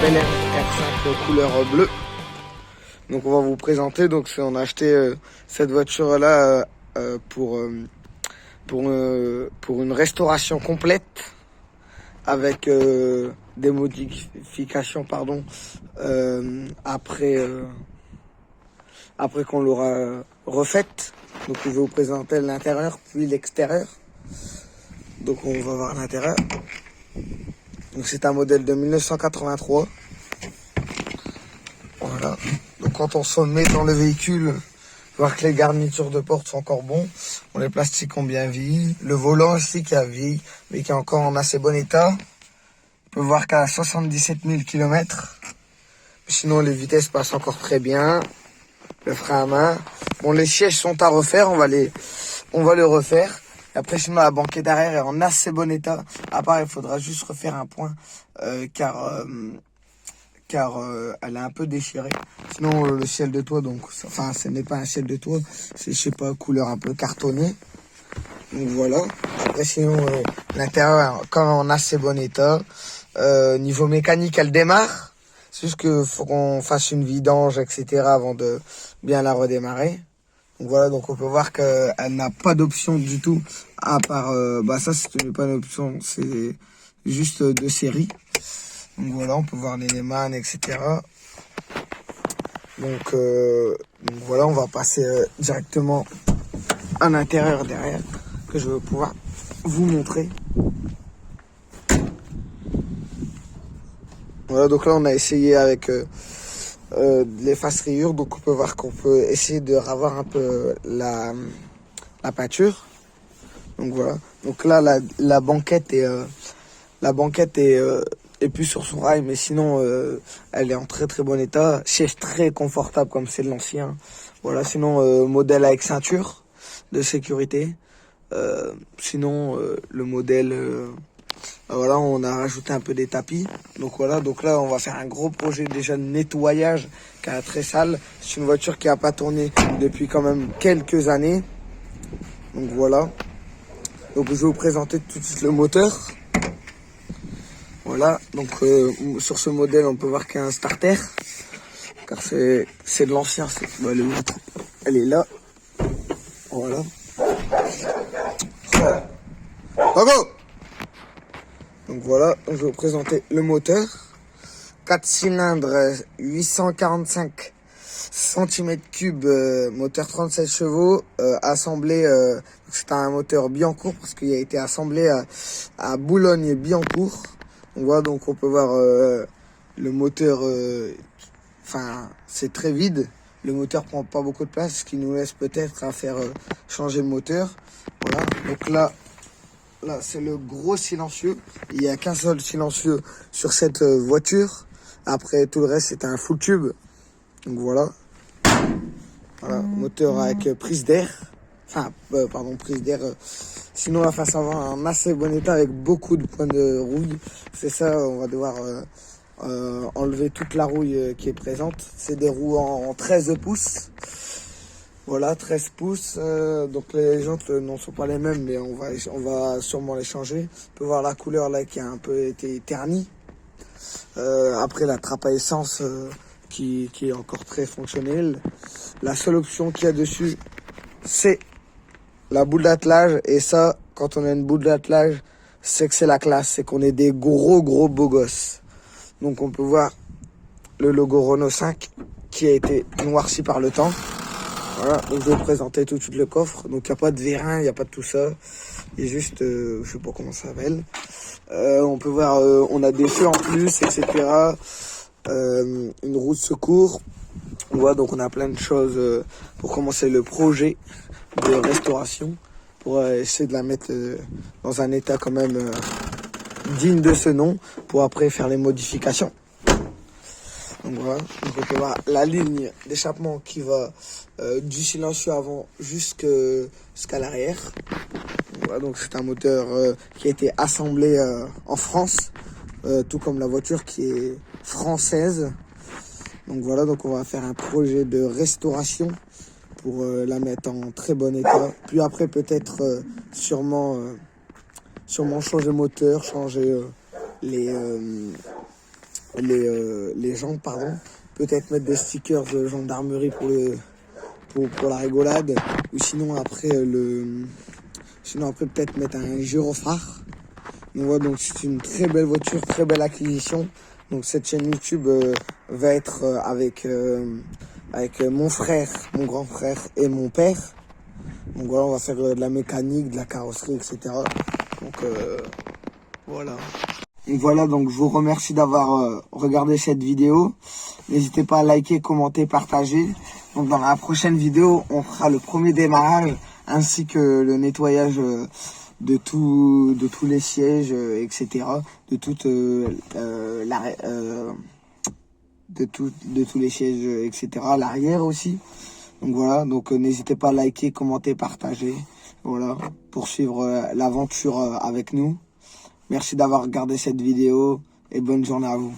Bel Air R5 couleur bleue. Donc on va vous présenter. Donc on a acheté cette voiture là pour une restauration complète avec des modifications après qu'on l'aura refaite. Donc je vais vous présenter l'intérieur puis l'extérieur. Donc on va voir l'intérieur. Donc c'est un modèle de 1983. Voilà. Donc quand on se met dans le véhicule, voir que les garnitures de porte sont encore bons. Bon, les plastiques ont bien vieilli. Le volant aussi qui a vieilli, mais qui est encore en assez bon état. On peut voir qu'à 77 000 km. Sinon les vitesses passent encore très bien. Le frein à main. Bon, les sièges sont à refaire, on va les refaire. Et après, sinon, la banquette d'arrière est en assez bon état. À part, il faudra juste refaire un point, car elle est un peu déchirée. Sinon, le ciel de toit, donc, enfin, ce n'est pas un ciel de toit, c'est, je sais pas, couleur un peu cartonnée. Donc voilà. Après, sinon, l'intérieur est quand même en assez bon état. Niveau mécanique, elle démarre. C'est juste qu'il faut qu'on fasse une vidange, etc. avant de bien la redémarrer. Donc voilà, donc on peut voir qu'elle n'a pas d'option du tout, à part, ça c'est pas une option, c'est juste de série. Donc voilà, on peut voir les Lehman, etc. Donc voilà, on va passer directement à l'intérieur derrière, que je vais pouvoir vous montrer. Voilà, donc là on a essayé avec les faces rayures, donc on peut voir qu'on peut essayer de ravoir un peu la peinture. Donc voilà, donc là la banquette est plus sur son rail, mais sinon elle est en très très bon état. Siège très confortable comme c'est l'ancien. Voilà, sinon modèle avec ceinture de sécurité. Sinon le modèle voilà, on a rajouté un peu des tapis. Donc voilà, donc là on va faire un gros projet déjà de nettoyage car elle est très sale. C'est une voiture qui n'a pas tourné depuis quand même quelques années. Donc voilà. Donc je vais vous présenter tout de suite le moteur. Voilà, donc sur ce modèle on peut voir qu'il y a un starter. Car c'est de l'ancien. Elle est là. Voilà. Bravo! Donc voilà, je vais vous présenter le moteur. 4 cylindres, 845 cm3, moteur 37 chevaux, assemblé, c'est un moteur Billancourt parce qu'il a été assemblé à Boulogne-Billancourt. Donc voilà, donc on peut voir le moteur, c'est très vide. Le moteur prend pas beaucoup de place, ce qui nous laisse peut-être à faire changer le moteur. Voilà, donc là c'est le gros silencieux. Il n'y a qu'un seul silencieux sur cette voiture. Après, tout le reste, c'est un full tube. Donc voilà. Voilà, moteur avec prise d'air. Prise d'air. Sinon, la face avant en assez bon état avec beaucoup de points de rouille. C'est ça, on va devoir enlever toute la rouille qui est présente. C'est des roues en 13 pouces. Voilà, 13 pouces, donc les jantes ne sont pas les mêmes, mais on va sûrement les changer. On peut voir la couleur là qui a un peu été ternie. Après la trappe à essence qui est encore très fonctionnelle. La seule option qu'il y a dessus, c'est la boule d'attelage. Et ça, quand on a une boule d'attelage, c'est que c'est la classe, c'est qu'on est des gros beaux gosses. Donc on peut voir le logo Renault 5 qui a été noirci par le temps. Voilà, donc je vais vous présenter tout de suite le coffre. Donc il n'y a pas de vérin, il n'y a pas de tout ça. Il y a juste, je sais pas comment ça s'appelle. On peut voir, on a des feux en plus, etc. Une roue de secours. On voit, donc on a plein de choses pour commencer le projet de restauration. Pour essayer de la mettre dans un état quand même digne de ce nom. Pour après faire les modifications. Donc voilà, donc on peut voir la ligne d'échappement qui va du silencieux avant jusqu'à l'arrière. Voilà, donc c'est un moteur qui a été assemblé en France, tout comme la voiture qui est française. Donc voilà, donc on va faire un projet de restauration pour la mettre en très bon état. Puis après peut-être sûrement changer le moteur, changer les jantes, pardon. Peut-être mettre des stickers de gendarmerie pour la rigolade. Ou sinon après peut-être mettre un gyrophare. Donc voilà, donc c'est une très belle voiture, très belle acquisition. Donc cette chaîne YouTube va être avec mon frère, mon grand frère et mon père. Donc voilà, on va faire de la mécanique, de la carrosserie, etc. Donc voilà. Donc voilà, donc je vous remercie d'avoir regardé cette vidéo. N'hésitez pas à liker, commenter, partager. Donc dans la prochaine vidéo, on fera le premier démarrage ainsi que le nettoyage de tous les sièges, etc. De toute de tous les sièges, etc. L'arrière aussi. Donc voilà, donc n'hésitez pas à liker, commenter, partager. Voilà, pour suivre l'aventure avec nous. Merci d'avoir regardé cette vidéo et bonne journée à vous.